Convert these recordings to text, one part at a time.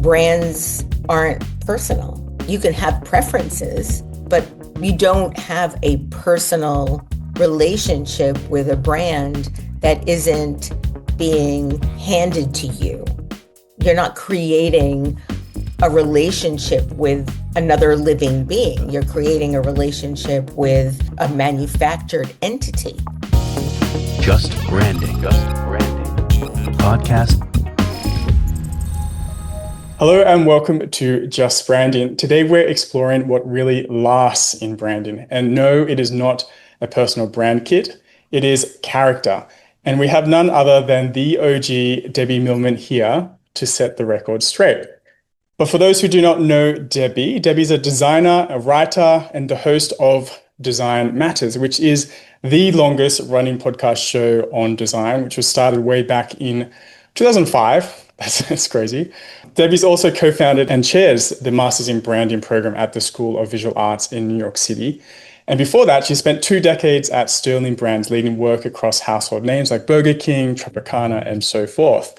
brands aren't personal. You can have preferences, but you don't have a personal relationship with a brand that isn't being handed to you. You're not creating a relationship with another living being. You're creating a relationship with a manufactured entity. Just Branding. The podcast. Hello and welcome to Just Branding. Today we're exploring what really lasts in branding. And no, it is not a personal brand kit. It is character. And we have none other than the OG Debbie Millman here to set the record straight. But for those who do not know Debbie, Debbie's a designer, a writer, and the host of Design Matters, which is the longest running podcast show on design, which was started way back in 2005. That's crazy. Debbie's also co-founded and chairs the Masters in Branding program at the School of Visual Arts in New York City. And before that, she spent 2 decades at Sterling Brands, leading work across household names like Burger King, Tropicana, and so forth.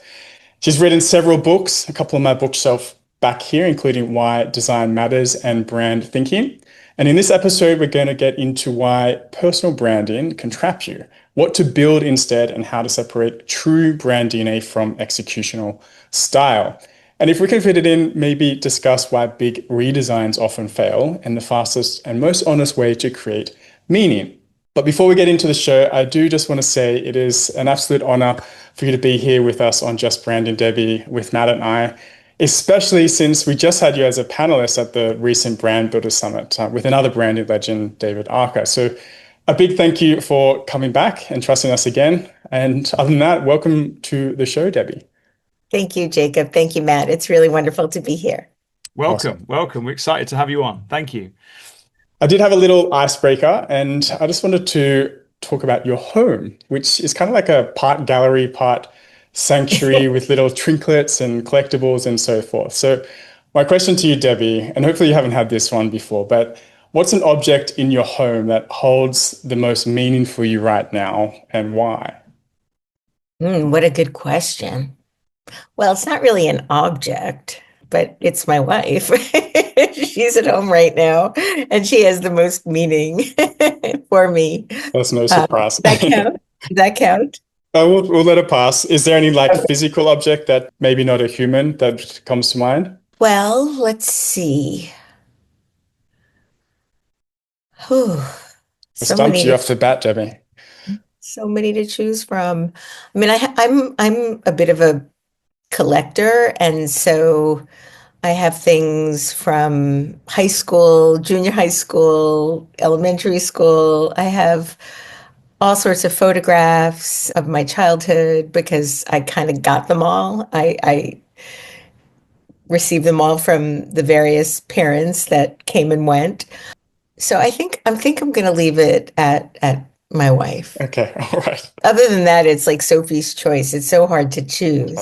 She's written several books, a couple on my bookshelf back here, including Why Design Matters and Brand Thinking. And in this episode, we're going to get into why personal branding can trap you, what to build instead, and how to separate true brand DNA from executional style. And if we can fit it in, maybe discuss why big redesigns often fail and the fastest and most honest way to create meaning. But before we get into the show, I do just want to say it is an absolute honor for you to be here with us on Just Branding, Debbie, with Matt and I, especially since we just had you as a panelist at the recent Brand Builder Summit with another branding legend, David Archer. So a big thank you for coming back and trusting us again. And other than that, welcome to the show, Debbie. Thank you, Jacob. Thank you, Matt. It's really wonderful to be here. Welcome. We're excited to have you on. Thank you. I did have a little icebreaker, and I just wanted to talk about your home, which is kind of like a part gallery, part sanctuary with little trinkets and collectibles and so forth. So my question to you, Debbie, and hopefully you haven't had this one before, but what's an object in your home that holds the most meaning for you right now, and why? What a good question. Well, it's not really an object, but it's my wife. She's at home right now, and she has the most meaning for me. That's no surprise. Does that count? Does that count? We'll let it pass. Is there any physical object that maybe not a human that comes to mind? Well, let's see. Whew. Stumped you off the bat, Debbie. So many to choose from. I mean, I'm a bit of a collector, and so I have things from high school, junior high school, elementary school. I have all sorts of photographs of my childhood because I kind of got them all. I received them all from the various parents that came and went. So I think I'm going to leave it at my wife. Okay, all right. Other than that, it's like Sophie's choice. It's so hard to choose.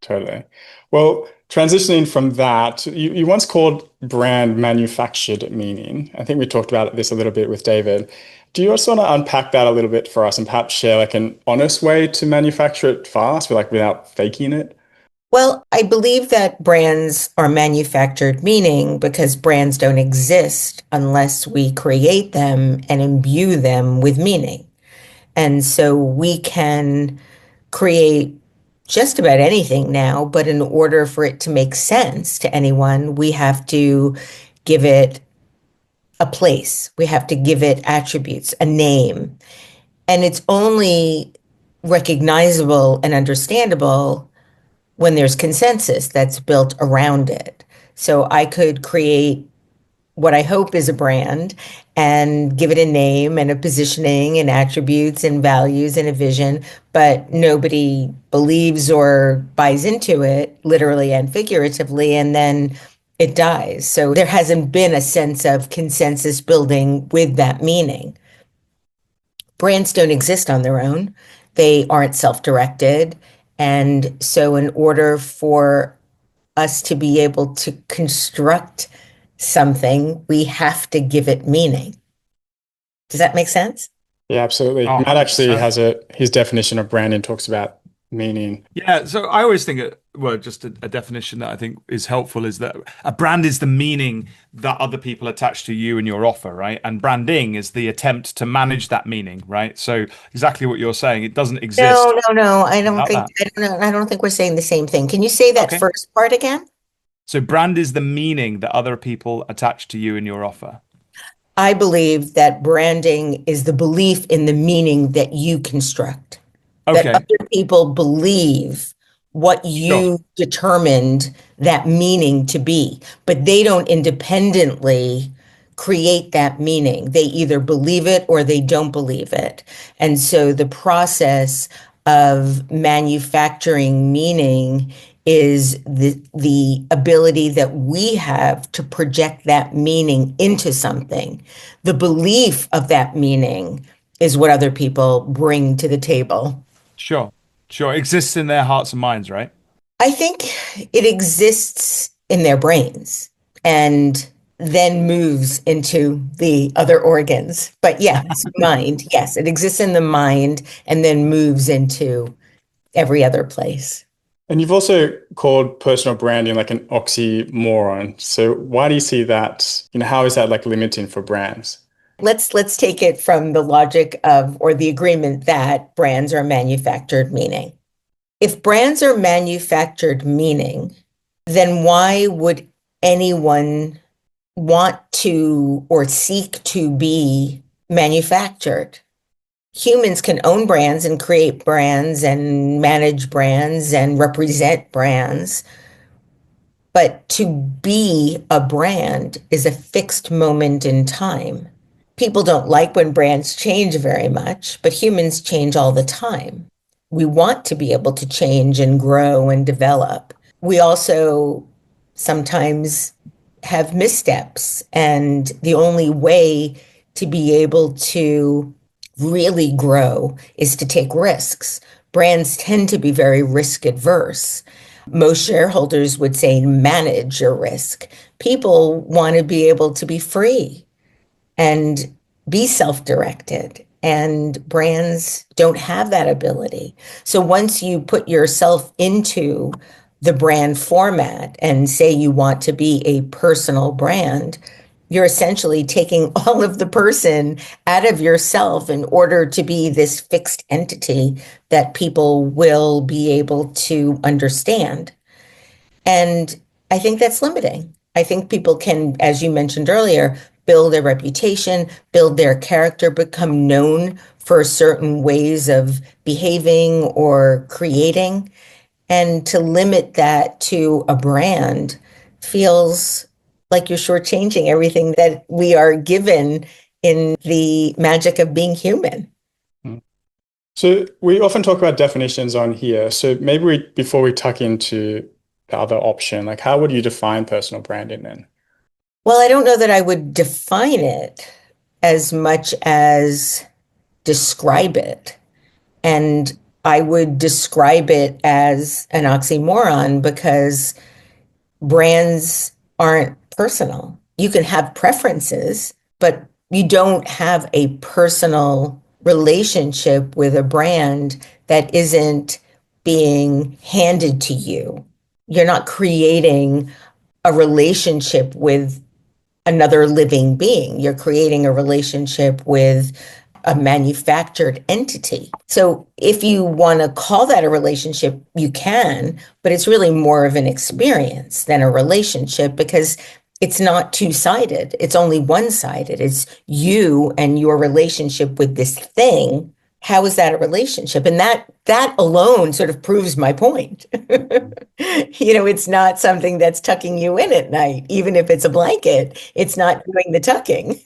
Totally. Well, transitioning from that, you once called brand manufactured meaning. I think we talked about this a little bit with David. Do you also want to unpack that a little bit for us and perhaps share an honest way to manufacture it fast, without faking it? Well, I believe that brands are manufactured meaning because brands don't exist unless we create them and imbue them with meaning. And so we can create just about anything now, but in order for it to make sense to anyone, we have to give it a place. We have to give it attributes, a name. And it's only recognizable and understandable when there's consensus that's built around it. So I could create what I hope is a brand and give it a name and a positioning and attributes and values and a vision, but nobody believes or buys into it literally and figuratively, and then it dies. So there hasn't been a sense of consensus building with that meaning. Brands don't exist on their own. They aren't self-directed. And so in order for us to be able to construct something, we have to give it meaning. Does that make sense? Yeah, absolutely. Oh, Matt actually has his definition of branding talks about meaning? Yeah, so I always think, well, just a definition that I think is helpful is that a brand is the meaning that other people attach to you and your offer, right? And branding is the attempt to manage that meaning, right? So exactly what you're saying, it doesn't No, exist no, no. I don't without think that. I don't think we're saying the same thing. Can you say that Okay. first part again? So brand is the meaning that other people attach to you and your offer. I believe that branding is the belief in the meaning that you construct, that Okay, other people believe what sure. you determined that meaning to be, but they don't independently create that meaning. They either believe it or they don't believe it. And so the process of manufacturing meaning is the ability that we have to project that meaning into something. The belief of that meaning is what other people bring to the table. Sure. Sure. It exists in their hearts and minds, right? I think it exists in their brains and then moves into the other organs. But yes, mind, yes, it exists in the mind and then moves into every other place. And you've also called personal branding like an oxymoron. So why do you see that? How is that like limiting for brands? Let's take it from the logic of or the agreement that brands are manufactured meaning. If brands are manufactured meaning, then why would anyone want to or seek to be manufactured? Humans can own brands and create brands and manage brands and represent brands. But to be a brand is a fixed moment in time. People don't like when brands change very much, but humans change all the time. We want to be able to change and grow and develop. We also sometimes have missteps, and the only way to be able to really grow is to take risks. Brands tend to be very risk adverse. Most shareholders would say manage your risk. People want to be able to be free and be self-directed. And brands don't have that ability. So once you put yourself into the brand format and say you want to be a personal brand, you're essentially taking all of the person out of yourself in order to be this fixed entity that people will be able to understand. And I think that's limiting. I think people can, as you mentioned earlier, build a reputation, build their character, become known for certain ways of behaving or creating. And to limit that to a brand feels like you're shortchanging everything that we are given in the magic of being human. Mm. So we often talk about definitions on here. So maybe before we tuck into the other option, like how would you define personal branding then? Well, I don't know that I would define it as much as describe it. And I would describe it as an oxymoron because brands aren't personal. You can have preferences, but you don't have a personal relationship with a brand that isn't being handed to you. You're not creating a relationship with another living being. You're creating a relationship with a manufactured entity. So if you want to call that a relationship, you can, but it's really more of an experience than a relationship because it's not two-sided. It's only one-sided. It's you and your relationship with this thing. How is that a relationship? And that alone sort of proves my point. It's not something that's tucking you in at night, even if it's a blanket. It's not doing the tucking.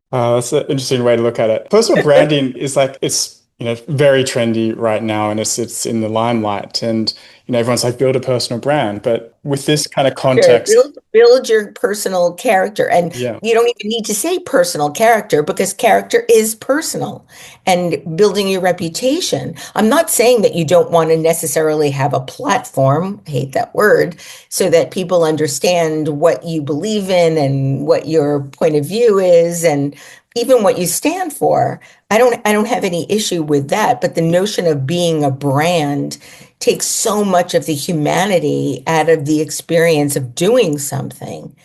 That's an interesting way to look at it. Personal branding is like it's very trendy right now, and it's in the limelight. And everyone's like, build a personal brand. But with this kind of Sure. context, Build your personal character. And yeah. you don't even need to say personal character because character is personal and building your reputation. I'm not saying that you don't want to necessarily have a platform, I hate that word, so that people understand what you believe in and what your point of view is and even what you stand for. I don't have any issue with that, but the notion of being a brand takes so much of the humanity out of the experience of doing something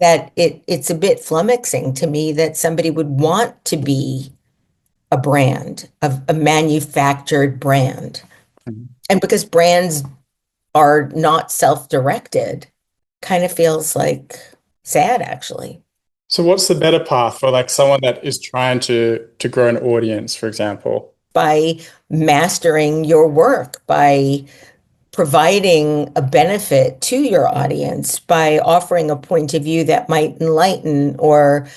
that it's a bit flummoxing to me that somebody would want to be a brand, of a manufactured brand. And because brands are not self-directed, kind of feels like sad actually. So what's the better path for like someone that is trying to grow an audience, for example? By mastering your work, by providing a benefit to your audience, by offering a point of view that might enlighten or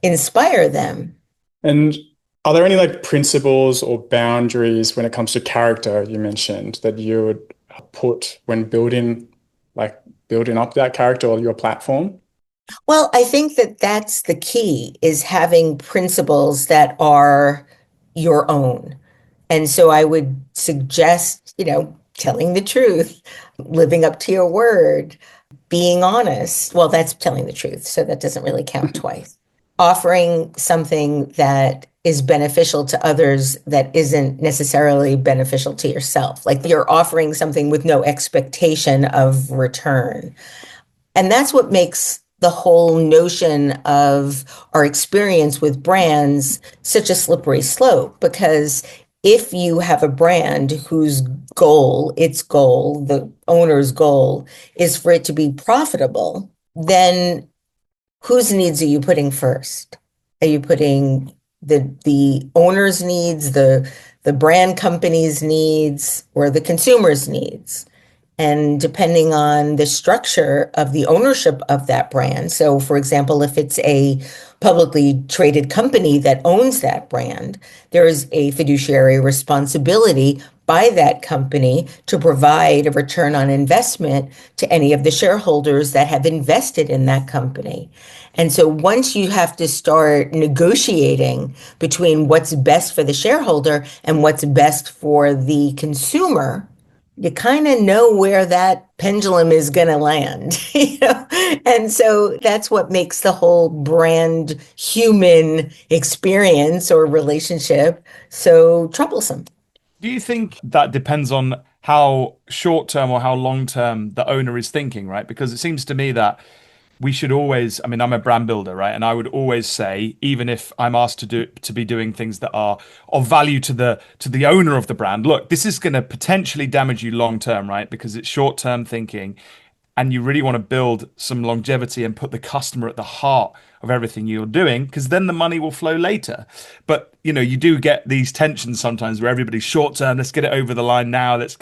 inspire them. And are there any like principles or boundaries when it comes to character you mentioned that you would put when like building up that character or your platform? Well, I think that that's the key is having principles that are your own. And so I would suggest, telling the truth, living up to your word, being honest. Well, that's telling the truth, so that doesn't really count twice. Offering something that is beneficial to others that isn't necessarily beneficial to yourself. Like you're offering something with no expectation of return. And that's what makes the whole notion of our experience with brands such a slippery slope. Because if you have a brand whose its goal, the owner's goal, is for it to be profitable, then whose needs are you putting first? Are you putting the owner's needs, the brand company's needs, or the consumer's needs? And depending on the structure of the ownership of that brand. So, for example, if it's a publicly traded company that owns that brand, there is a fiduciary responsibility by that company to provide a return on investment to any of the shareholders that have invested in that company. And so once you have to start negotiating between what's best for the shareholder and what's best for the consumer, you kind of know where that pendulum is going to land, And so that's what makes the whole brand human experience or relationship so troublesome. Do you think that depends on how short term or how long term the owner is thinking, right? Because it seems to me that we should always, I mean, I'm a brand builder, right? And I would always say, even if I'm asked to be doing things that are of value to the owner of the brand, look, this is going to potentially damage you long term, right? Because it's short term thinking and you really want to build some longevity and put the customer at the heart of everything you're doing, because then the money will flow later. But you do get these tensions sometimes where everybody's short term, let's get it over the line now, let's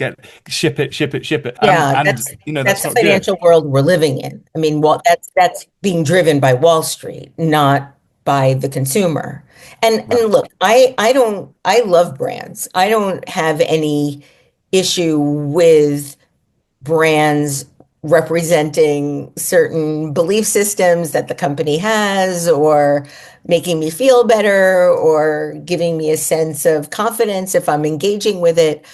ship it, ship it, ship it. Yeah, And that's that's the not good. financial world we're living in. I mean, well, that's being driven by Wall Street, not by the consumer. And Right. look, I love brands. I don't have any issue with brands representing certain belief systems that the company has, or making me feel better, or giving me a sense of confidence if I'm engaging with it.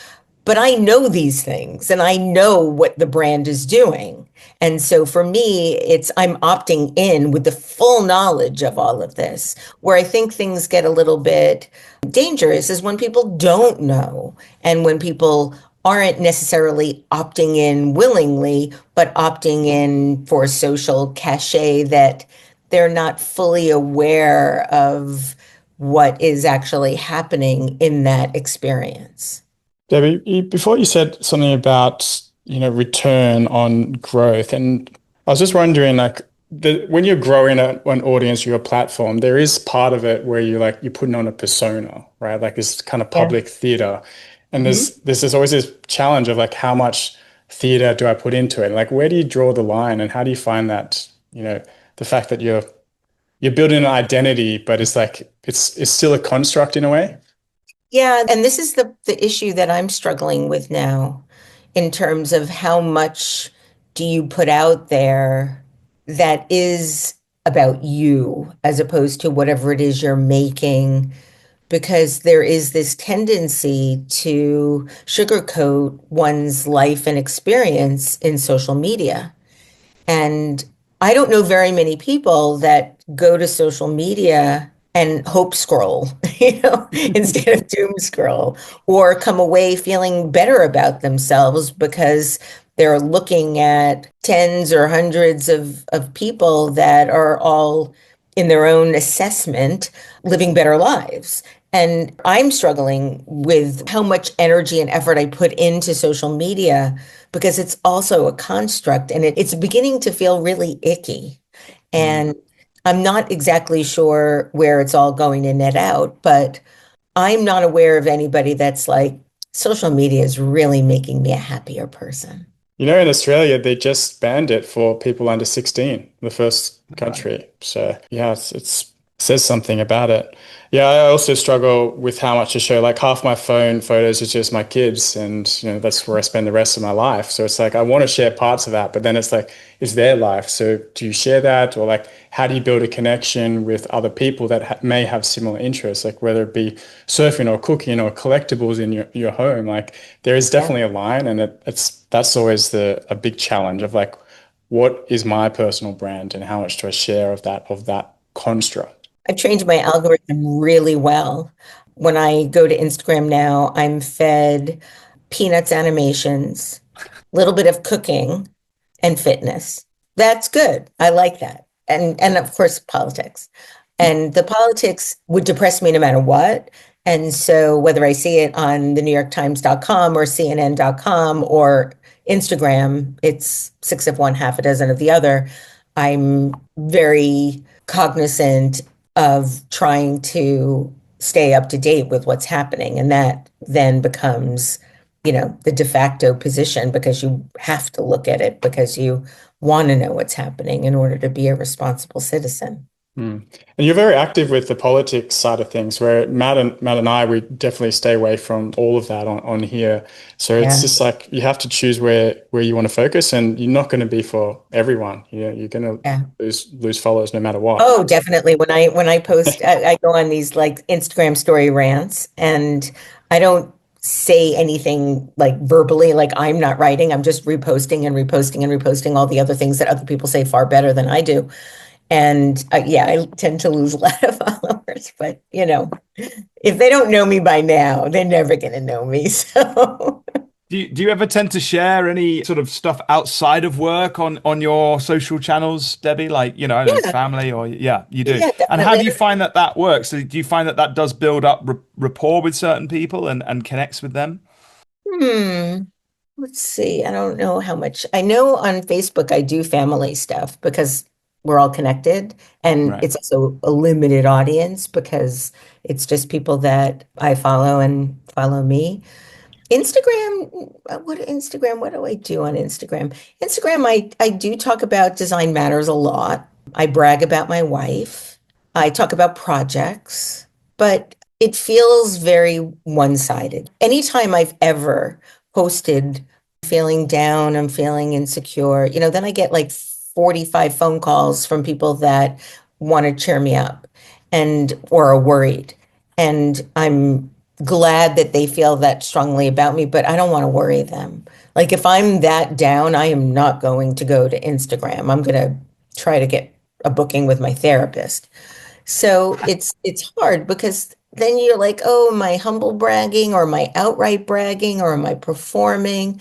But I know these things and I know what the brand is doing. And so for me, I'm opting in with the full knowledge of all of this. Where I think things get a little bit dangerous is when people don't know and when people aren't necessarily opting in willingly, but opting in for social cachet that they're not fully aware of what is actually happening in that experience. Debbie, before you said something about, return on growth, and I was just wondering, like, when you're growing an audience or your platform, there is part of it where you're putting on a persona, right? Like this kind of Yeah. public theater, and Mhm. there's always this challenge of like how much theater do I put into it? Like, where do you draw the line, and how do you find that, the fact that you're building an identity, but it's like it's still a construct in a way? Yeah, and this is the issue that I'm struggling with now in terms of how much do you put out there that is about you as opposed to whatever it is you're making, because there is this tendency to sugarcoat one's life and experience in social media. And I don't know very many people that go to social media and hope scroll, instead of doom scroll, or come away feeling better about themselves because they're looking at tens or hundreds of people that are all in their own assessment living better lives. And I'm struggling with how much energy and effort I put into social media because it's also a construct and it's beginning to feel really icky. Mm. And I'm not exactly sure where it's all going to net out, but I'm not aware of anybody that's like, social media is really making me a happier person. In Australia, they just banned it for people under 16, the first Right. country. So yeah, it's says something about it. Yeah, I also struggle with how much to show. Like half my phone photos is just my kids, and that's where I spend the rest of my life. So it's like I want to share parts of that, but then it's like it's their life. So do you share that, or like how do you build a connection with other people that may have similar interests, like whether it be surfing or cooking or collectibles in your home? Like there is Yeah. definitely a line, and that's always a big challenge of like what is my personal brand and how much do I share of that construct. I've changed my algorithm really well. When I go to Instagram now, I'm fed Peanuts animations, a little bit of cooking and fitness. That's good. I like that. And of course politics. And the politics would depress me no matter what. And so whether I see it on the NewYorkTimes.com or CNN.com or Instagram, it's six of one, half a dozen of the other. I'm very cognizant of trying to stay up to date with what's happening. And that then becomes, the de facto position because you have to look at it because you want to know what's happening in order to be a responsible citizen. Mm. And you're very active with the politics side of things, where Matt and I, we definitely stay away from all of that on here. So it's Yeah. just like you have to choose where you want to focus, and you're not going to be for everyone. You're going to Yeah. lose followers no matter what. Oh, definitely. When I post, I go on these like Instagram story rants, and I don't say anything like verbally, like I'm not writing. I'm just reposting and reposting and reposting all the other things that other people say far better than I do. And yeah, I tend to lose a lot of followers, but if they don't know me by now, they're never going to know me. So Do you ever tend to share any sort of stuff outside of work on your social channels, Debbie? Like, I don't know, yeah, family or yeah, you do. yeah, And how do you definitely. find that works? So do you find that does build up rapport with certain people and connects with them? Hmm. Let's see. I don't know how much. I know on Facebook I do family stuff because we're all connected, and Right. it's also a limited audience because it's just people that I follow and follow me. What do I do on Instagram? Instagram, I do talk about design matters a lot. I brag about my wife. I talk about projects, but it feels very one-sided. Anytime I've ever posted feeling down, I'm feeling insecure, then I get like 45 phone calls from people that want to cheer me up and or are worried. And I'm glad that they feel that strongly about me, but I don't want to worry them. Like if I'm that down, I am not going to go to Instagram. I'm going to try to get a booking with my therapist. So it's hard because then you're like, oh, am I humble bragging or am I outright bragging or am I performing?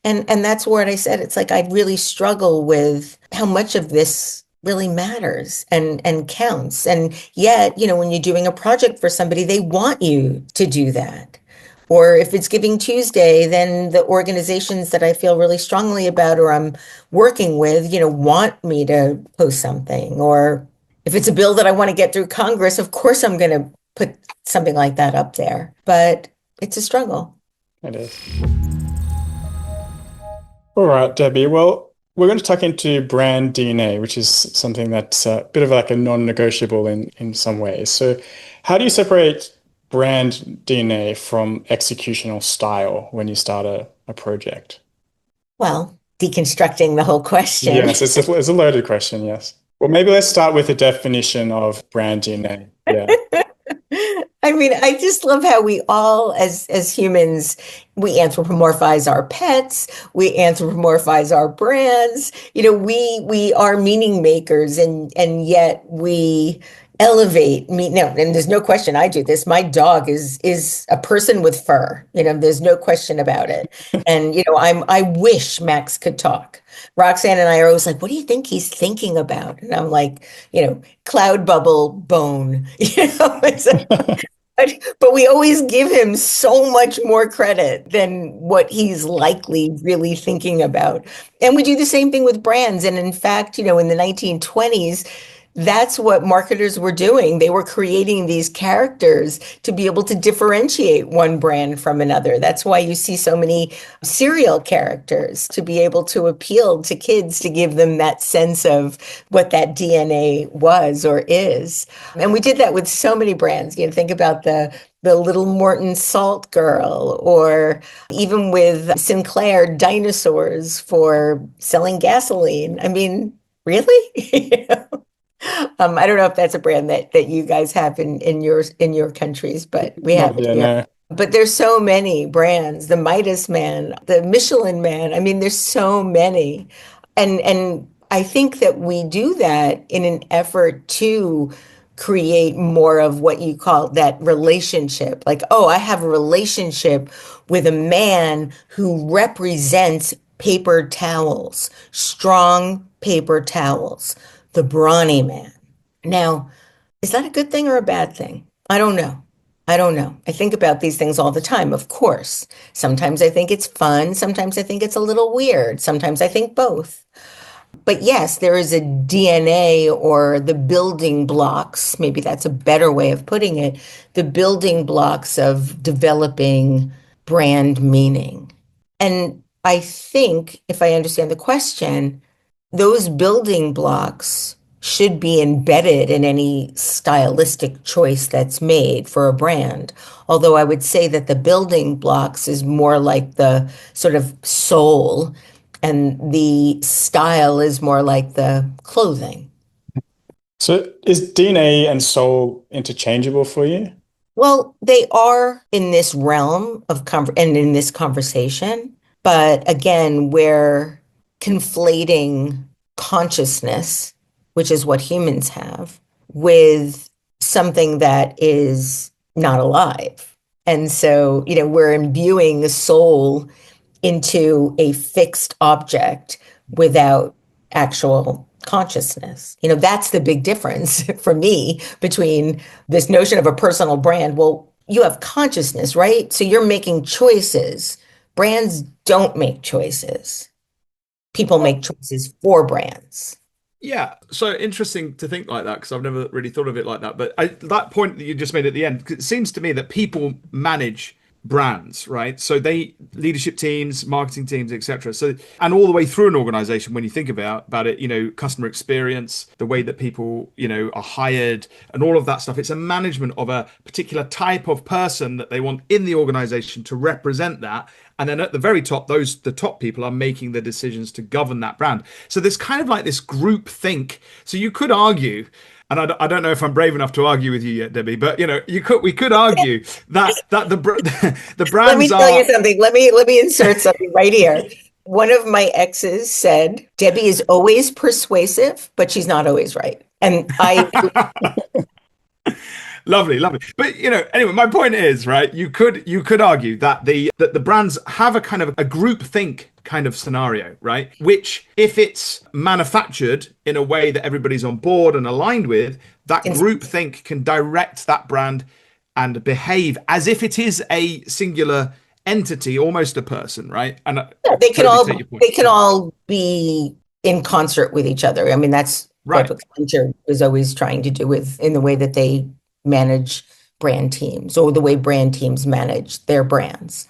And that's what I said. It's like I really struggle with how much of this really matters and counts. And yet, when you're doing a project for somebody, they want you to do that. Or if it's Giving Tuesday, then the organizations that I feel really strongly about or I'm working with, want me to post something. Or if it's a bill that I want to get through Congress, of course I'm going to put something like that up there. But it's a struggle. It is. All right, Debbie. Well, we're going to tuck into brand DNA, which is something that's a bit of like a non-negotiable in some ways. So, how do you separate brand DNA from executional style when you start a project? Well, deconstructing the whole question. Yes, it's a loaded question, yes. Well, maybe let's start with a definition of brand DNA. Yeah. I mean, I just love how we all, as humans, we anthropomorphize our pets, we anthropomorphize our brands. We are meaning makers, and yet we elevate me. No, and there's no question I do this. My dog is a person with fur. There's no question about it. And I wish Max could talk. Roxanne and I are always like, what do you think he's thinking about? And I'm like, cloud bubble bone. But we always give him so much more credit than what he's likely really thinking about. And we do the same thing with brands. And in fact, in the 1920s, that's what marketers were doing. They were creating these characters to be able to differentiate one brand from another. That's why you see so many serial characters, to be able to appeal to kids, to give them that sense of what that DNA was or is. And we did that with so many brands. Think about the Little Morton Salt Girl, or even with Sinclair dinosaurs for selling gasoline. I mean, really? I don't know if that's a brand that you guys have in your countries, but we have Not it here, here. no. But there's so many brands, the Midas Man, the Michelin Man. I mean, there's so many. And I think that we do that in an effort to create more of what you call that relationship. Like, oh, I have a relationship with a man who represents paper towels, strong paper towels, the brawny man. Now, is that a good thing or a bad thing? I don't know. I don't know. I think about these things all the time, of course. Sometimes I think it's fun. Sometimes I think it's a little weird. Sometimes I think both. But yes, there is a DNA, or the building blocks, maybe that's a better way of putting it, the building blocks of developing brand meaning. And I think, if I understand the question, those building blocks should be embedded in any stylistic choice that's made for a brand. Although I would say that the building blocks is more like the sort of soul, and the style is more like the clothing. So is DNA and soul interchangeable for you? Well, they are in this realm of and in this conversation, but again, we're conflating consciousness, which is what humans have, with something that is not alive. And so, we're imbuing the soul into a fixed object without actual consciousness. That's the big difference for me between this notion of a personal brand. Well, you have consciousness, right? So you're making choices. Brands don't make choices. People make choices for brands. Yeah, so interesting to think like that, because I've never really thought of it like that. But that point that you just made at the end, 'cause it seems to me that people manage brands, right? So they leadership teams, marketing teams, etc. So, and all the way through an organization, when you think about it, customer experience, the way that people are hired, and all of that stuff. It's a management of a particular type of person that they want in the organization to represent that. And then at the very top, the top people are making the decisions to govern that brand. So there's kind of like this group think. So you could argue, and I don't know if I'm brave enough to argue with you yet, Debbie, but we could argue that the the Let me brands tell you are. something. Let me insert something right here. One of my exes said, Debbie is always persuasive, but she's not always right. And I Lovely, lovely. But anyway, my point is, right, you could argue that the brands have a kind of a group think kind of scenario, right? Which, if it's manufactured in a way that everybody's on board and aligned with, that group think can direct that brand and behave as if it is a singular entity, almost a person, right? And I yeah, they can totally all take your point. they can all be in concert with each other. I mean, that's what Right. Accenture is always trying to do with in the way that they manage brand teams, or the way brand teams manage their brands.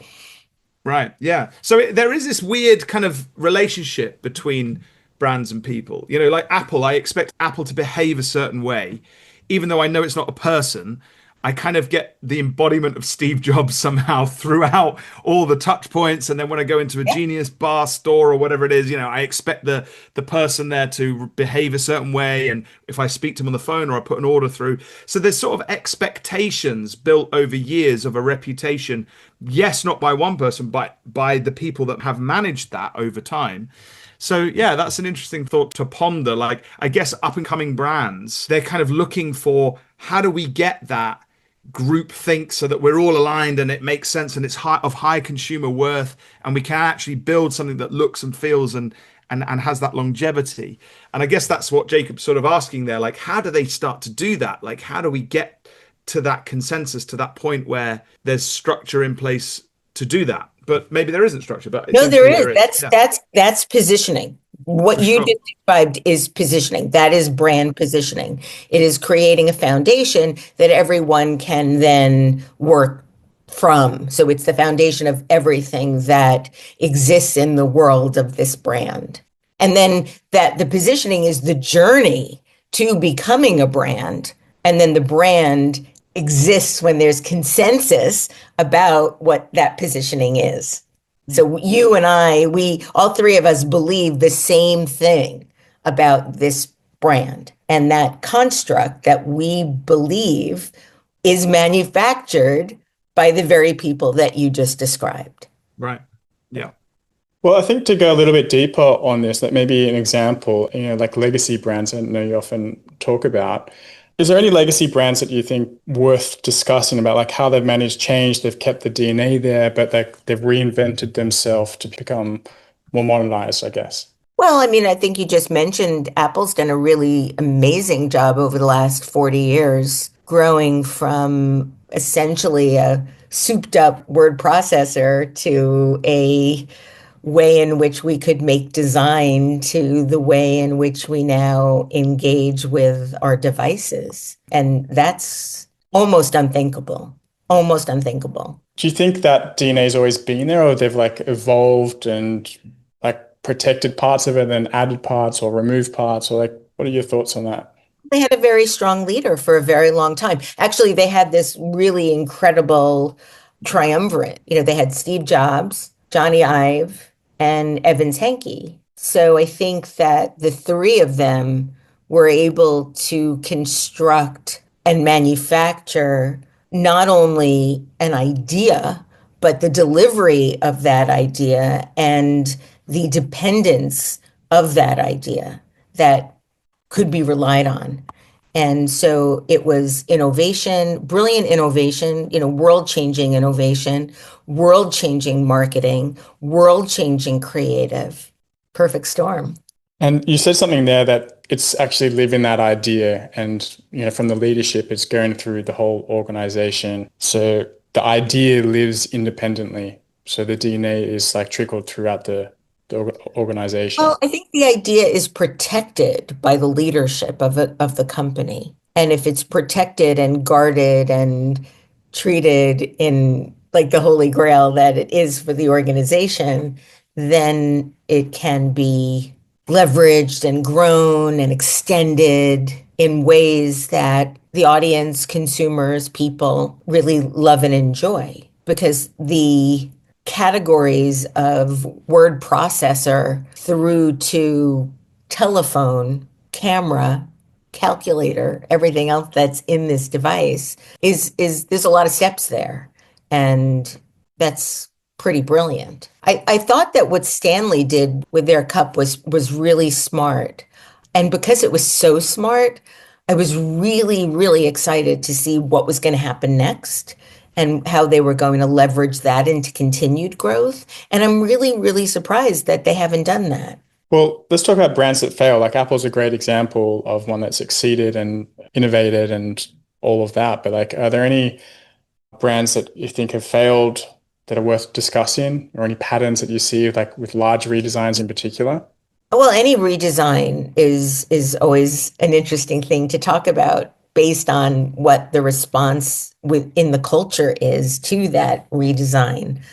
Right. Yeah. So there is this weird kind of relationship between brands and people. Like Apple, I expect Apple to behave a certain way, even though I know it's not a person. I kind of get the embodiment of Steve Jobs somehow throughout all the touch points. And then when I go into a Yeah. Genius Bar store or whatever it is, I expect the person there to behave a certain way. And if I speak to them on the phone or I put an order through. So there's sort of expectations built over years of a reputation. Yes, not by one person, but by the people that have managed that over time. So yeah, that's an interesting thought to ponder. Like, I guess up and coming brands, they're kind of looking for how do we get that group think so that we're all aligned and it makes sense and it's of high consumer worth and we can actually build something that looks and feels and has that longevity. And I guess that's what Jacob's sort of asking there. Like, how do they start to do that? Like, how do we get to that consensus, to that point where there's structure in place to do that? But maybe there isn't structure, but it No, seems to there me is. there is. Yeah, That's positioning. What for you sure. just described is positioning. That is brand positioning. It is creating a foundation that everyone can then work from. So it's the foundation of everything that exists in the world of this brand. And then that the positioning is the journey to becoming a brand. And then the brand exists when there's consensus about what that positioning is. So you and I, we all three of us believe the same thing about this brand. And that construct that we believe is manufactured by the very people that you just described. Right. Yeah. Well, I think to go a little bit deeper on this, like maybe an example, like legacy brands I know you often talk about. Is there any legacy brands that you think worth discussing about like how they've managed change, they've kept the DNA there, but they've reinvented themselves to become more modernized, I guess? Well, I mean, I think you just mentioned Apple's done a really amazing job over the last 40 years, growing from essentially a souped up word processor to a way in which we could make design to the way in which we now engage with our devices. And that's almost unthinkable, almost unthinkable. Do you think that DNA has always been there, or they've like evolved and like protected parts of it and then added parts or removed parts, or like what are your thoughts on that? They had a very strong leader for a very long time. Actually, they had this really incredible triumvirate. They had Steve Jobs, Johnny Ive, and Evans Hankey. So I think that the three of them were able to construct and manufacture not only an idea, but the delivery of that idea and the dependence of that idea that could be relied on. And so it was innovation, brilliant innovation, world-changing innovation, world-changing marketing, world-changing creative. Perfect storm. And you said something there that it's actually living that idea, and from the leadership, it's going through the whole organization. So the idea lives independently. So the DNA is like trickled throughout the organization. Well, I think the idea is protected by the leadership of the company. And if it's protected and guarded and treated in like the holy grail that it is for the organization, then it can be leveraged and grown and extended in ways that the audience, consumers, people really love and enjoy. Because the categories of word processor through to telephone, camera, calculator, everything else that's in this device is there's a lot of steps there. And that's pretty brilliant. I thought that what Stanley did with their cup was really smart. And because it was so smart, I was really, really excited to see what was going to happen next and how they were going to leverage that into continued growth. And I'm really, really surprised that they haven't done that. Well, let's talk about brands that fail. Like Apple's a great example of one that succeeded and innovated and all of that. But like, are there any brands that you think have failed that are worth discussing, or any patterns that you see like with large redesigns in particular? Well, any redesign is always an interesting thing to talk about based on what the response within the culture is to that redesign.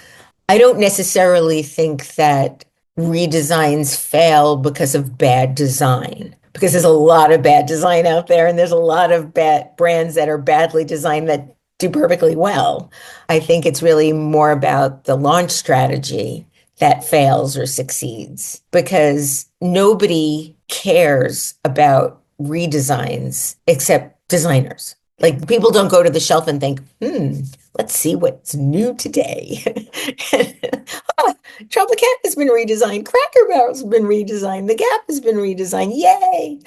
I don't necessarily think that redesigns fail because of bad design, because there's a lot of bad design out there, and there's a lot of bad brands that are badly designed that do perfectly well. I think it's really more about the launch strategy that fails or succeeds because nobody cares about redesigns except designers. Like people don't go to the shelf and think, let's see what's new today. Oh, Tropicana has been redesigned. Cracker Barrel's been redesigned. The Gap has been redesigned. Yay!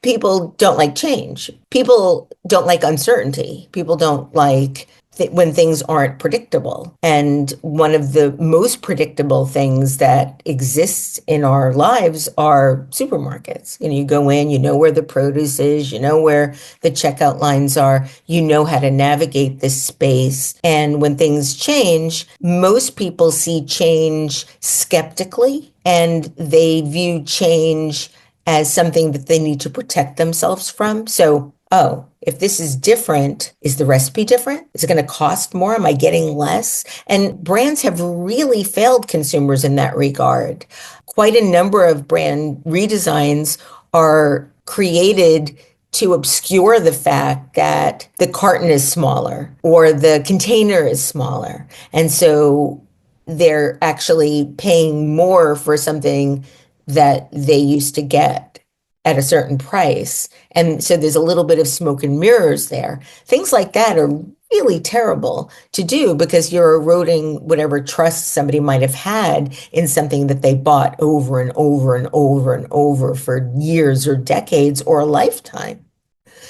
People don't like change. People don't like uncertainty. People don't like when things aren't predictable. And one of the most predictable things that exists in our lives are supermarkets. You know, you go in, you know where the produce is, you know where the checkout lines are, you know how to navigate this space. And when things change, most people see change skeptically and they view change as something that they need to protect themselves from. So, oh, if this is different, is the recipe different? Is it going to cost more? Am I getting less? And brands have really failed consumers in that regard. Quite a number of brand redesigns are created to obscure the fact that the carton is smaller or the container is smaller. And so they're actually paying more for something that they used to get at a certain price. And so there's a little bit of smoke and mirrors there. Things like that are really terrible to do because you're eroding whatever trust somebody might have had in something that they bought over and over and over and over for years or decades or a lifetime.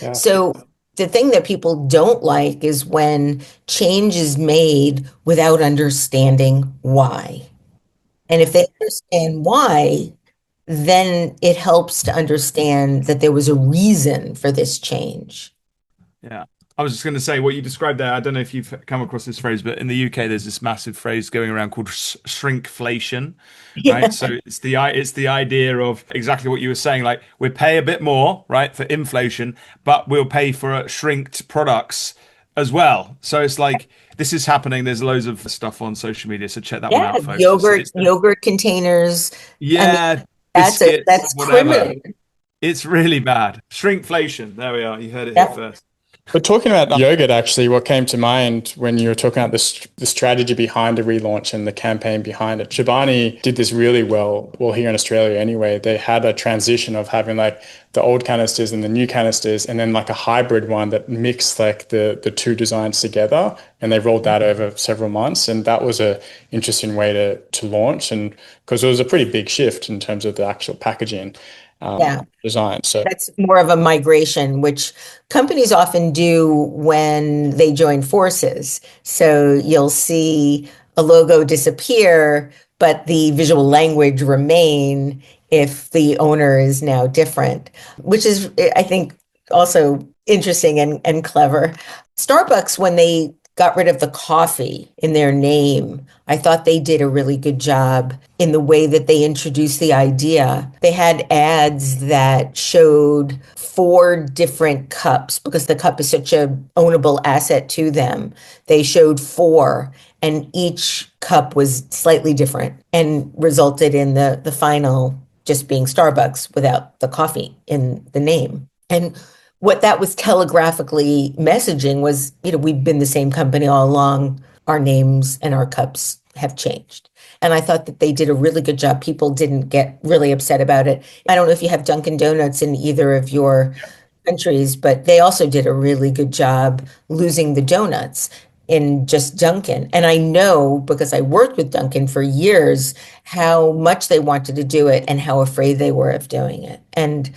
Yeah. So the thing that people don't like is when change is made without understanding why. And if they understand why, then it helps to understand that there was a reason for this change. Yeah. I was just going to say what you described there. I don't know if you've come across this phrase, but in the UK, there's this massive phrase going around called shrinkflation, Yeah. right? So it's the idea of exactly what you were saying. Like we pay a bit more, right, for inflation, but we'll pay for shrinked products as well. So it's like this is happening. There's loads of stuff on social media, so check that one Yeah, out, folks. yogurt containers. I mean, Yeah, biscuits, that's whatever. criminal. It's really bad. Shrinkflation. There we are. You heard it here Yeah. first. But talking about yogurt, actually, what came to mind when you were talking about the strategy behind the relaunch and the campaign behind it, Chobani did this really well here in Australia anyway. They had a transition of having like the old canisters and the new canisters, and then like a hybrid one that mixed like the two designs together, and they rolled that over several months. And that was a interesting way to launch, and because it was a pretty big shift in terms of the actual packaging Yeah. design. So That's more of a migration, which companies often do when they join forces. So you'll see a logo disappear, but the visual language remain if the owner is now different, which is, I think, also interesting and clever. Starbucks, when they got rid of the coffee in their name, I thought they did a really good job in the way that they introduced the idea. They had ads that showed four different cups because the cup is such a ownable asset to them. They showed four, and each cup was slightly different and resulted in the final just being Starbucks without the coffee in the name. And what that was telegraphically messaging was, we've been the same company all along. Our names and our cups have changed. And I thought that they did a really good job. People didn't get really upset about it. I don't know if you have Dunkin' Donuts in either of your countries, but they also did a really good job losing the donuts in just Dunkin'. And I know because I worked with Dunkin' for years how much they wanted to do it and how afraid they were of doing it. And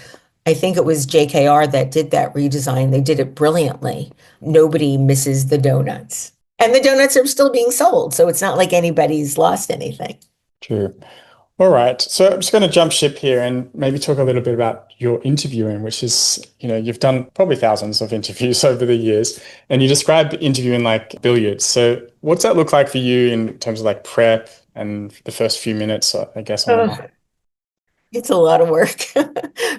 I think it was JKR that did that redesign. They did it brilliantly. Nobody misses the donuts. And the donuts are still being sold, so it's not like anybody's lost anything. true. All right. So I'm just going to jump ship here and maybe talk a little bit about your interviewing, which is, you've done probably thousands of interviews over the years, and you described interviewing like billiards. So what's that look like for you in terms of like prep and the first few minutes, I guess, on the Oh, It's a lot of work.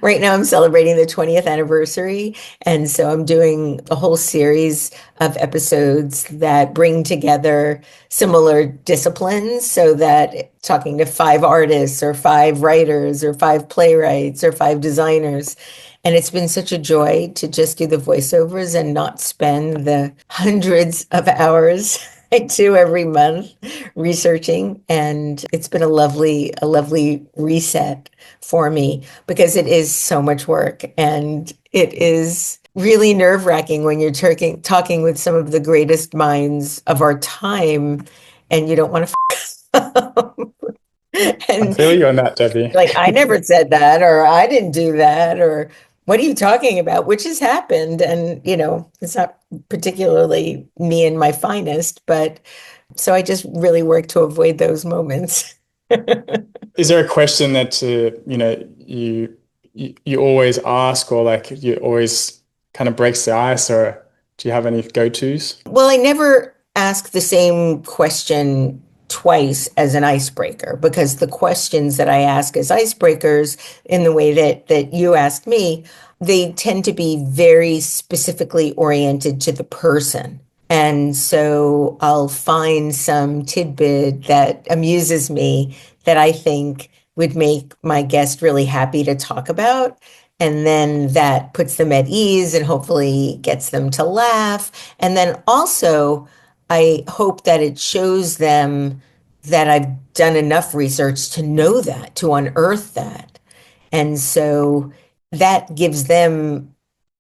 Right now, I'm celebrating the 20th anniversary. And so I'm doing a whole series of episodes that bring together similar disciplines so that talking to five artists or five writers or five playwrights or five designers. And it's been such a joy to just do the voiceovers and not spend the hundreds of hours I do every month researching. And it's been a lovely reset for me because it is so much work and it is really nerve-wracking when you're talking with some of the greatest minds of our time and you don't want to I and feel you on that, Debbie. like I never said that or I didn't do that or what are you talking about, which has happened, and it's not particularly me in my finest, but so I just really work to avoid those moments. Is there a question that you always ask, or like you always kind of breaks the ice, or do you have any go-tos? Well, I never ask the same question twice as an icebreaker because the questions that I ask as icebreakers in the way that you asked me, they tend to be very specifically oriented to the person. And so I'll find some tidbit that amuses me that I think would make my guest really happy to talk about. And then that puts them at ease and hopefully gets them to laugh. And then also, I hope that it shows them that I've done enough research to know that, to unearth that. And so that gives them,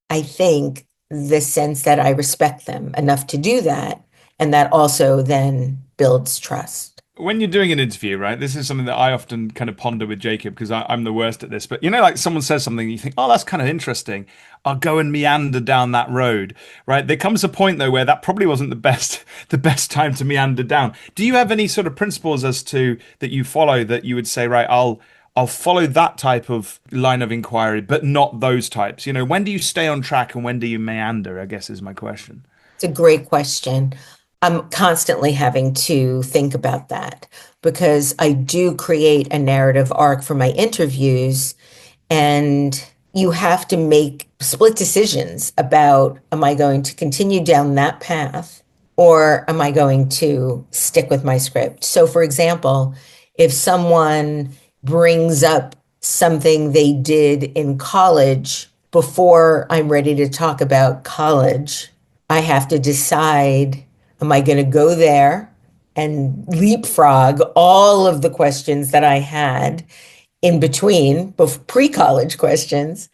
I think, the sense that I respect them enough to do that. And that also then builds trust. When you're doing an interview, right, this is something that I often kind of ponder with Jacob because I'm the worst at this. But like someone says something, you think, oh, that's kind of interesting. I'll go and meander down that road, right? There comes a point though where that probably wasn't the best time to meander down. Do you have any sort of principles as to that you follow that you would say, right, I'll follow that type of line of inquiry, but not those types? When do you stay on track and when do you meander, I guess is my question. It's a great question. I'm constantly having to think about that because I do create a narrative arc for my interviews, and you have to make split decisions about am I going to continue down that path or am I going to stick with my script? So, for example, if someone brings up something they did in college before I'm ready to talk about college, I have to decide, am I going to go there and leapfrog all of the questions that I had in between, pre-college questions,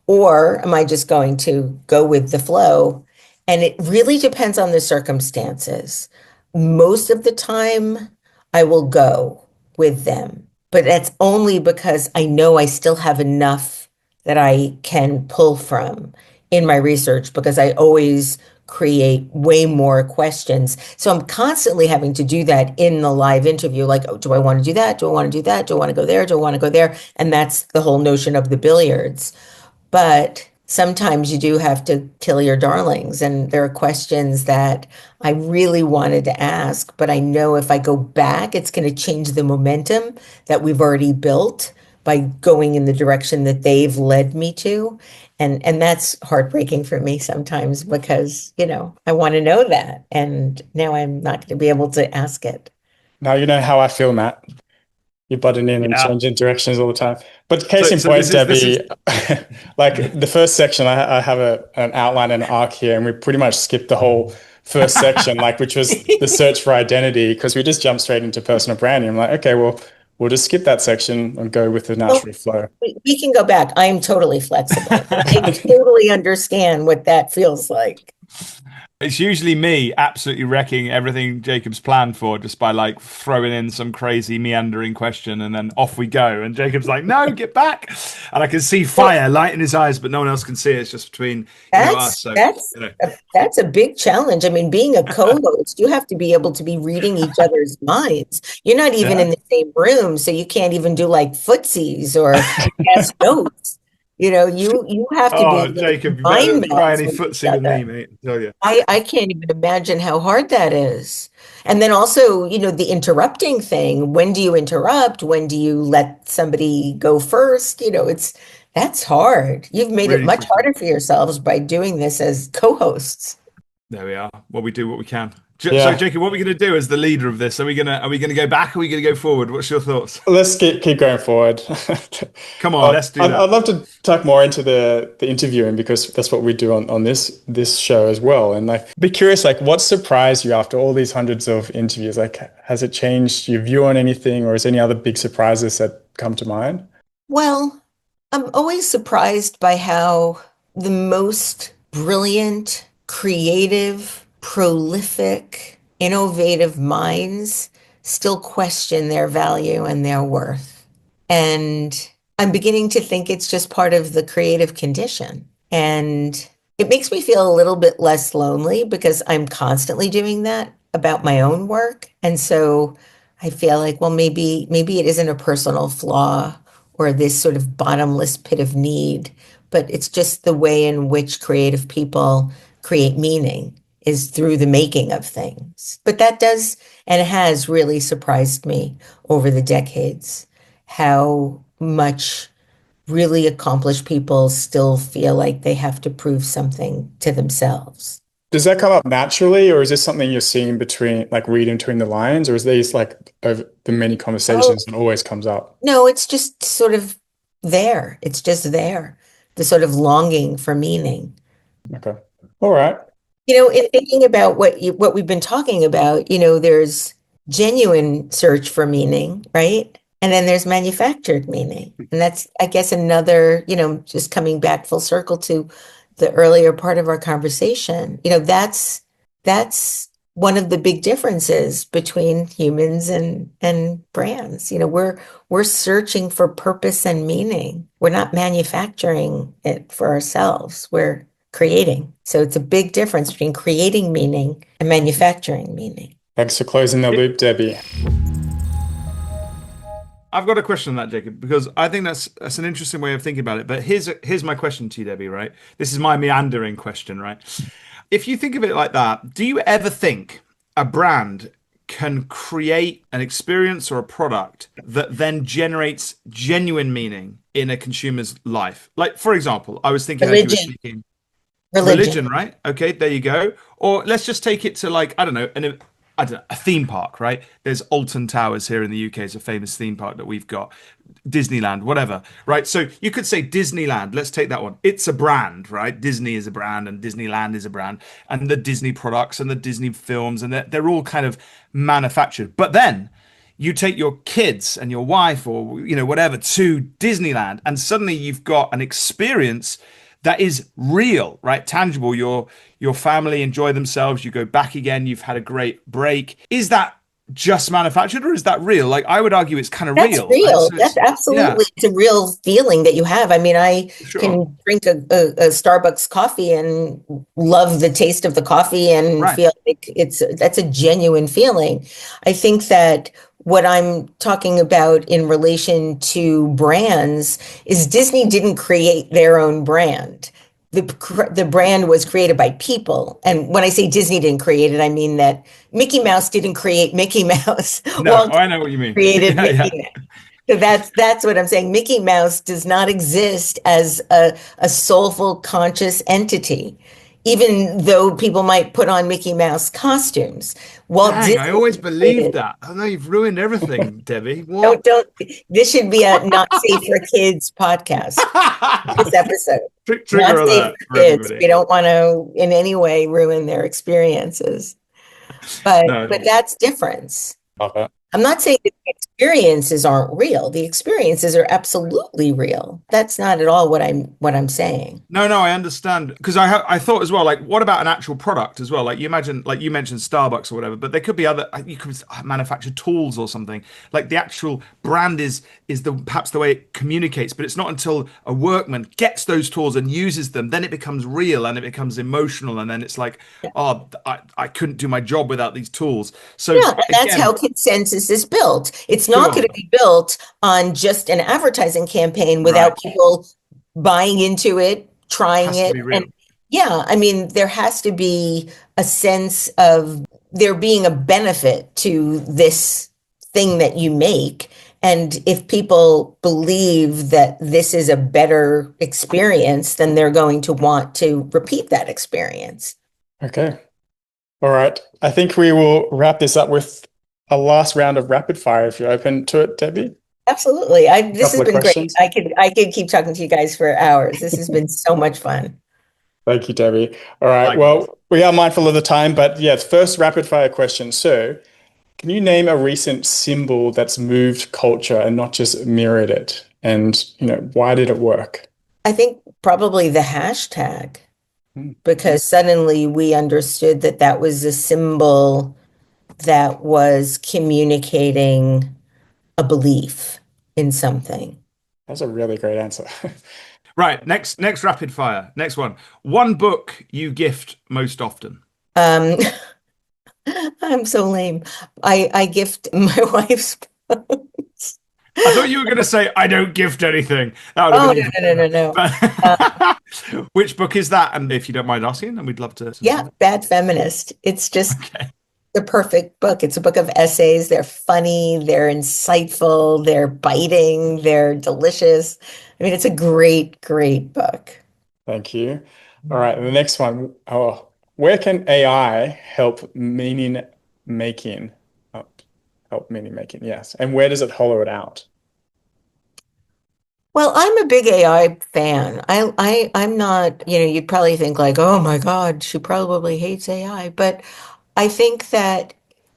or am I just going to go with the flow? And it really depends on the circumstances. Most of the time, I will go with them, but that's only because I know I still have enough that I can pull from in my research because I always create way more questions. So I'm constantly having to do that in the live interview. Like, oh, do I want to do that? Do I want to do that? Do I want to go there? Do I want to go there? And that's the whole notion of the billiards. But sometimes you do have to kill your darlings. And there are questions that I really wanted to ask, but I know if I go back, it's going to change the momentum that we've already built by going in the direction that they've led me to. And that's heartbreaking for me sometimes because, I want to know that. And now I'm not going to be able to ask it. Now you know how I feel, Matt. You're butting in and Yeah. changing directions all the time. But case in So point, this is Debbie, like the first section, I have an outline and an arc here, and we pretty much skipped the whole first section, like which was the search for identity, because we just jumped straight into personal branding. I'm like, okay, well, we'll just skip that section and go with the natural flow. We can go back. I am totally flexible. I totally understand what that feels like. It's usually me absolutely wrecking everything Jacob's planned for just by like throwing in some crazy meandering question and then off we go. And Jacob's like, no, get back. And I can see fire light in his eyes, but no one else can see it. It's just between us. So, that's a big challenge. I mean, being a co-host, you have to be able to be reading each other's minds. You're not even in the same room, so you can't even do like footsies or pass notes. You have to be Oh, like Jacob, you better mind try maps any with each footsie with other. me, mate. I tell you. I can't even imagine how hard that is. And then also, the interrupting thing. When do you interrupt? When do you let somebody go first? That's hard. You've made it Really much tricky. harder for yourselves by doing this as co-hosts. There we are. Well, we do what we can. So, Yeah. Jacob, what are we going to do as the leader of this? Are we gonna go back? Or are we going to go forward? What's your thoughts? Let's keep going forward. Come on, let's do I'd that. love to talk more into the interviewing because that's what we do on this show as well. And like, be curious, like, what surprised you after all these hundreds of interviews? Like, has it changed your view on anything, or is there any other big surprises that come to mind? Well, I'm always surprised by how the most brilliant, creative, prolific, innovative minds still question their value and their worth. And I'm beginning to think it's just part of the creative condition. And it makes me feel a little bit less lonely because I'm constantly doing that about my own work. And so I feel like, well, maybe it isn't a personal flaw or this sort of bottomless pit of need, but it's just the way in which creative people create meaning is through the making of things. But that does and has really surprised me over the decades how much really accomplished people still feel like they have to prove something to themselves. Does that come up naturally, or is this something you're seeing between, like, reading between the lines, or is these like over the many Oh, conversations and always comes up? no, it's just sort of there. It's just there. The sort of longing for meaning. Okay. All right. In thinking about what we've been talking about, there's genuine search for meaning, right? And then there's manufactured meaning. And that's, I guess, another, just coming back full circle to the earlier part of our conversation. That's one of the big differences between humans and brands. We're searching for purpose and meaning. We're not manufacturing it for ourselves. We're creating. So it's a big difference between creating meaning and manufacturing meaning. Thanks for closing the loop, Debbie. I've got a question on that, Jacob, because I think that's an interesting way of thinking about it. But here's my question to you, Debbie, right? This is my meandering question, right? If you think of it like that, do you ever think a brand can create an experience or a product that then generates genuine meaning in a consumer's life? Like, for example, I was thinking as you were Religion, speaking, religion. religion, right? Okay, there you go. Or let's just take it to, like, I don't know, a theme park, right? There's Alton Towers here in the UK. It's a famous theme park that we've got. Disneyland, whatever, right? So you could say Disneyland. Let's take that one. It's a brand, right? Disney is a brand and Disneyland is a brand. And the Disney products and the Disney films, and they're all kind of manufactured. But then you take your kids and your wife or, whatever to Disneyland, and suddenly you've got an experience that is real, right? Tangible. Your family enjoy themselves. You go back again. You've had a great break. Is that just manufactured or is that real? Like, I would argue it's kind of That's real. real. So That's it's, yeah, absolutely, it's a real feeling that you have. I mean, I sure. can drink a Starbucks coffee and love the taste of the coffee and Right. feel like that's a genuine feeling. I think that what I'm talking about in relation to brands is Disney didn't create their own brand. The brand was created by people. And when I say Disney didn't create it, I mean that Mickey Mouse didn't create Mickey Mouse. No, Walt I know what you mean. created Yeah, Mickey yeah. Mouse. So that's what I'm saying. Mickey Mouse does not exist as a soulful, conscious entity, even though people might put on Mickey Mouse costumes. Walt Dang, I Disney always believed created. that. I know you've ruined everything, Debbie. What? Don't. This should be a not safe for kids podcast. This episode, Trigger not safe alert for for kids. everybody. We don't want to in any way ruin their experiences. But No, that's difference. Love that. I'm not saying that the experiences aren't real. The experiences are absolutely real. That's not at all what I'm saying. no, I understand because I thought as well. Like, what about an actual product as well? Like, you imagine, like you mentioned Starbucks or whatever, but there could be other. You could manufacture tools or something. Like the actual brand is the perhaps the way it communicates, but it's not until a workman gets those tools and uses them, then it becomes real and it becomes emotional, and then it's like, oh, I couldn't do my job without these tools. So Yeah, and that's how again, consensus is built. It's not going sure, to be built on just an advertising campaign right, without people buying into it, trying Has to it. be And real. yeah, I mean, there has to be a sense of there being a benefit to this thing that you make. And if people believe that this is a better experience, then they're going to want to repeat that experience. Okay. All right. I think we will wrap this up with a last round of rapid fire if you're open to it, Debbie. Absolutely. A This couple has of been great. questions. I could keep talking to you guys for hours. This has been so much fun. Thank you, Debbie. All right. Likewise. Well, we are mindful of the time, but yeah, first rapid fire question. So, can you name a recent symbol that's moved culture and not just mirrored it? And, why did it work? I think probably the hashtag, Hmm. because suddenly we understood that that was a symbol that was communicating a belief in something. That's a really great answer. Right, next rapid fire. Next one. One book you gift most often. Um, I'm so lame. I gift my wife's books. I thought you were going to say I don't gift anything. That would have Oh, been even no, no, no, better. no, no. Uh, But which book is that? And if you don't mind asking, then we'd love to yeah, know. Bad Feminist. It's just Okay. the perfect book. It's a book of essays. They're funny, they're insightful, they're biting, they're delicious. I mean, it's a great, great book. Thank you. All right. The next one. Oh, where can AI help meaning making? Help, help meaning making, yes. And where does it hollow it out? Well, I'm a big AI fan. I'm not, you'd probably think like, oh my God, she probably hates AI. But I think that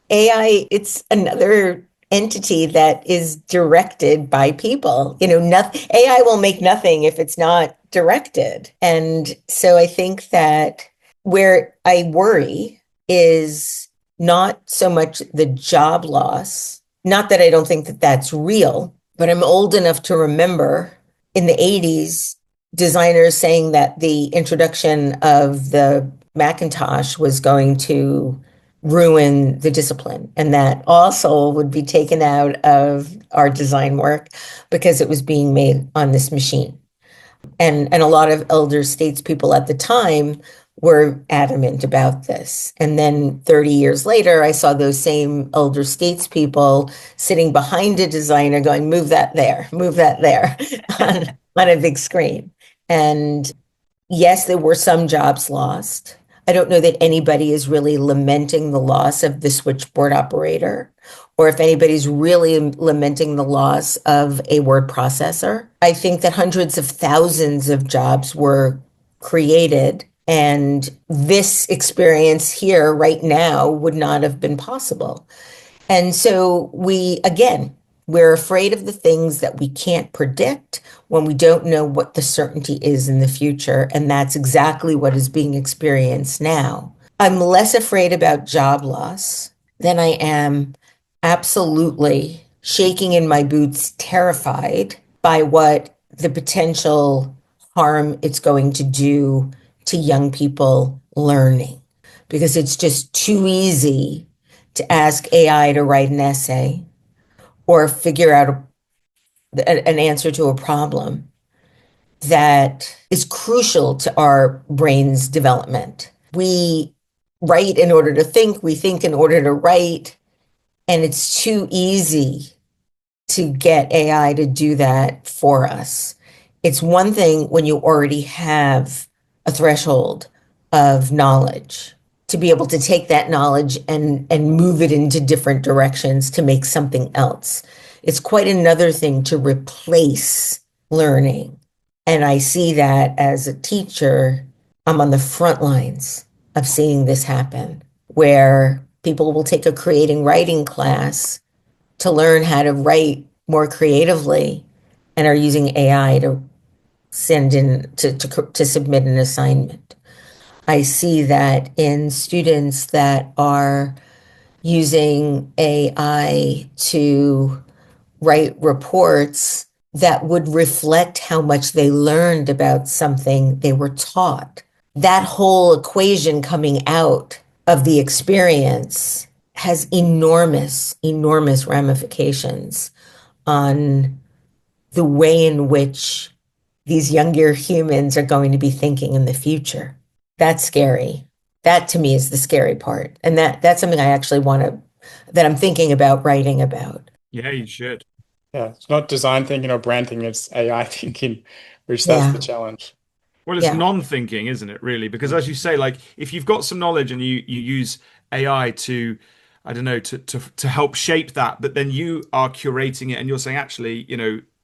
AI, it's another entity that is directed by people. Nothing, AI will make nothing if it's not directed. And so I think that where I worry is not so much the job loss, not that I don't think that that's real, but I'm old enough to remember in the 80s designers saying that the introduction of the Macintosh was going to ruin the discipline and that all soul would be taken out of our design work because it was being made on this machine. And a lot of elder statespeople at the time were adamant about this. And then 30 years later, I saw those same elder statespeople sitting behind a designer going, move that there on a big screen. And yes, there were some jobs lost. I don't know that anybody is really lamenting the loss of the switchboard operator or if anybody's really lamenting the loss of a word processor. I think that hundreds of thousands of jobs were created, and this experience here right now would not have been possible. And so we're afraid of the things that we can't predict when we don't know what the certainty is in the future. And that's exactly what is being experienced now. I'm less afraid about job loss than I am absolutely shaking in my boots, terrified by what the potential harm it's going to do to young people learning. Because it's just too easy to ask AI to write an essay or figure out an answer to a problem that is crucial to our brain's development. We write in order to think, we think in order to write, and it's too easy to get AI to do that for us. It's one thing when you already have a threshold of knowledge to be able to take that knowledge and move it into different directions to make something else. It's quite another thing to replace learning. And I see that as a teacher, I'm on the front lines of seeing this happen, where people will take a creating writing class to learn how to write more creatively and are using AI to send in to submit an assignment. I see that in students that are using AI to write reports that would reflect how much they learned about something they were taught. That whole equation coming out of the experience has enormous, enormous ramifications on the way in which these younger humans are going to be thinking in the future. That's scary. That to me is the scary part. And that's something I actually that I'm thinking about writing about. Yeah, you should. Yeah, it's not design thinking or brand thinking, it's AI thinking, which that's the Yeah. challenge. Well, it's Yeah. non-thinking, isn't it, really? Because as you say, like if you've got some knowledge and you use AI to, I don't know, to help shape that, but then you are curating it and you're saying, actually,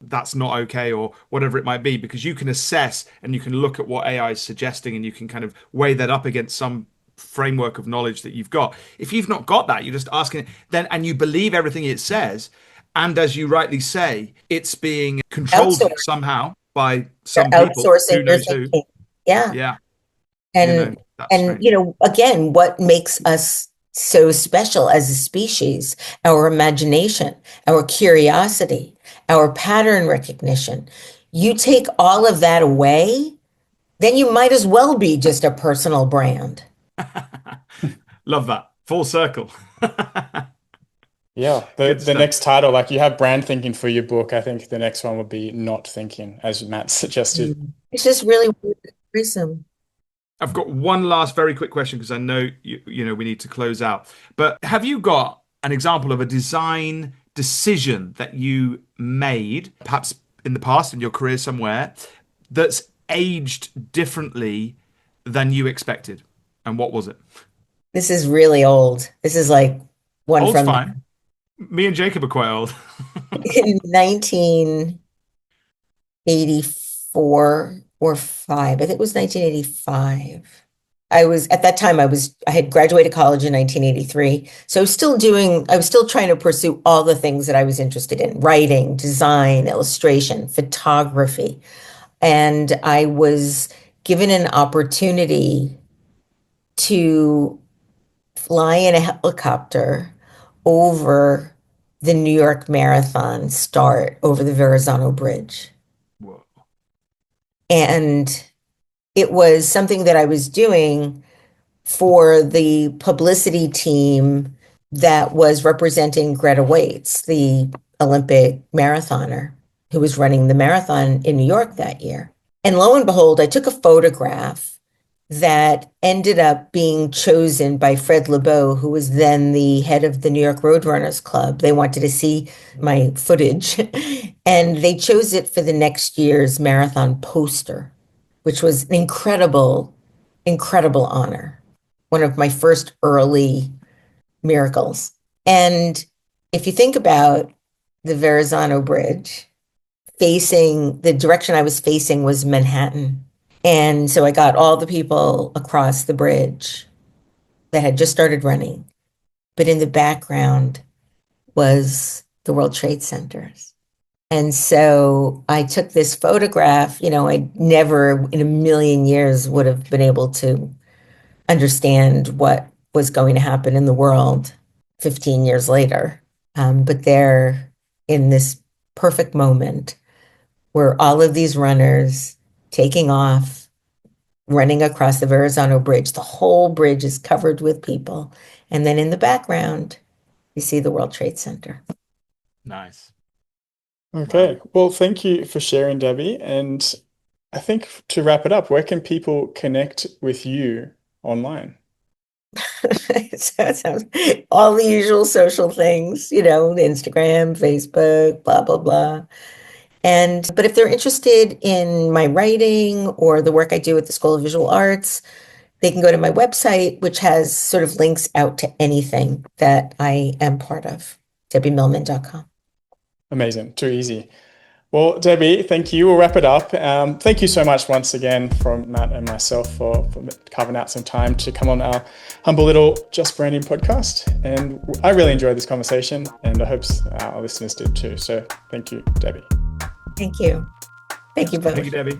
that's not okay or whatever it might be, because you can assess and you can look at what AI is suggesting and you can kind of weigh that up against some framework of knowledge that you've got. If you've not got that, you're just asking it then and you believe everything it says, and as you rightly say, it's being controlled Outsource. somehow by You're some people, outsourcing who your knows who. thinking. Yeah. Yeah, And that's you strange. know, again, what makes us so special as a species, our imagination, our curiosity, our pattern recognition. You take all of that away, then you might as well be just a personal brand. Love that. Full circle. Yeah, the Good the stuff. next title, like you have brand thinking for your book, I think the next one would be not thinking, as Matt suggested. It's just really worrisome. I've got one last very quick question because I know we need to close out. But have you got an example of a design decision that you made, perhaps in the past in your career somewhere, that's aged differently than you expected? And what was it? This is really old. This is like one Old's from fine. Me and Jacob are quite old. in 1984 or 5. I think it was 1985. I had graduated college in 1983. So I was still trying to pursue all the things that I was interested in, writing, design, illustration, photography. And I was given an opportunity to fly in a helicopter over the New York Marathon start over the Verrazano Bridge. Whoa. And it was something that I was doing for the publicity team that was representing Greta Waitz, the Olympic marathoner who was running the marathon in New York that year. And lo and behold, I took a photograph that ended up being chosen by Fred Lebeau, who was then the head of the New York Roadrunners Club. They wanted to see my footage, and they chose it for the next year's marathon poster, which was an incredible, incredible honor. One of my first early miracles. And if you think about the Verrazano Bridge, the direction I was facing was Manhattan. And so I got all the people across the bridge that had just started running. But in the background was the World Trade Centers. And so I took this photograph. I never in a million years would have been able to understand what was going to happen in the world 15 years later. But there, in this perfect moment, were all of these runners taking off, running across the Verrazano Bridge. The whole bridge is covered with people. And then in the background, you see the World Trade Center. Nice. Okay, Wow. well, thank you for sharing, Debbie. And I think to wrap it up, where can people connect with you online? So it sounds all the usual social things, Instagram, Facebook, blah, blah, blah. But if they're interested in my writing or the work I do at the School of Visual Arts, they can go to my website, which has sort of links out to anything that I am part of, debbiemillman.com. Amazing, too easy. Well, Debbie, thank you. We'll wrap it up. Thank you so much once again from Matt and myself for carving out some time to come on our humble little Just Branding podcast. And I really enjoyed this conversation, and I hope our listeners did too. So thank you, Debbie. Thank you. Thank you both. Thank you, Debbie.